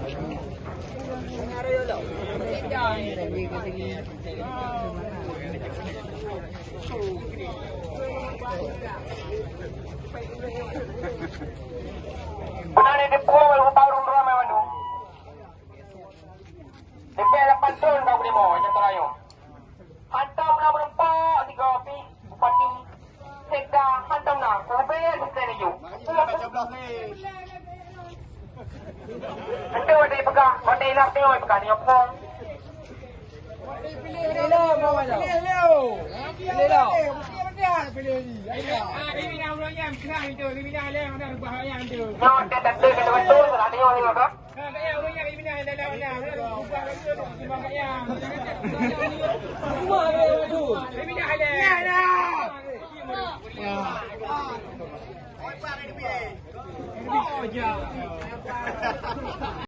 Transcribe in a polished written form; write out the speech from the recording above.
Pernah di depo kalau tahu rumah mana? DP 8 tahun kau beri mau macam terayo. Hantam nak berempat tiga api bupati sekda hantam nak sampai sekda ni you. Ada wadah pegang, wadah nak tengok pegang ni apa? Pilih lah, mau lah. Pilih lah. Pilih ni. Ini nak ulang yang kena itu, ini nak leh, mana rubah yang itu. No, dia tak ada kena betul, tak ada yang apa? Kaya ulang yang ini nak leh, mana rubah itu, rubah yang. Semua itu. Ini nak leh. Ya. Oh, jangan.